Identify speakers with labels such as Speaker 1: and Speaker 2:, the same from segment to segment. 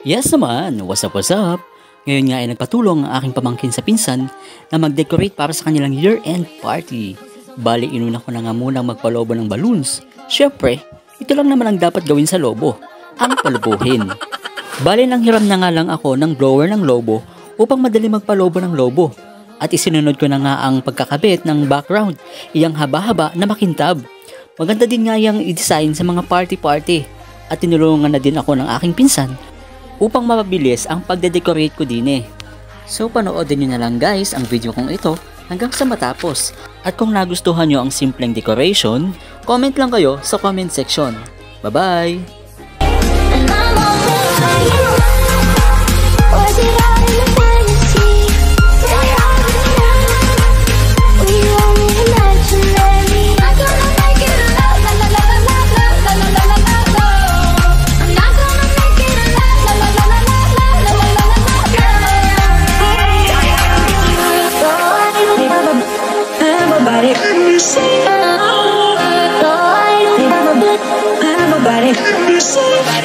Speaker 1: Yes naman, what's up, what's up? Ngayon nga ay nagpatulong ang aking pamangkin sa pinsan na mag-decorate para sa kanilang year-end party. Bali, inuna ko na nga munang magpalobo ng balloons. Syempre, ito lang naman ang dapat gawin sa lobo, ang palubuhin. Bali, nang hiram na nga lang ako ng blower ng lobo upang madali magpalobo ng lobo. At isinunod ko na nga ang pagkakabit ng background, iyang haba-haba na makintab. Maganda din nga yung i-design sa mga party-party. At tinulungan na din ako ng aking pinsan upang mapabilis ang pagde-decorate ko din eh. So panoodin nyo na lang guys ang video kong ito hanggang sa matapos. At kung nagustuhan nyo ang simpleng decoration, comment lang kayo sa comment section. Bye-bye!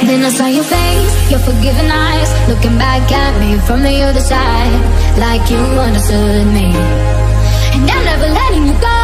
Speaker 2: Then I saw your face, your forgiving eyes, looking back at me from the other side, like you understood me, and I'm never letting you go.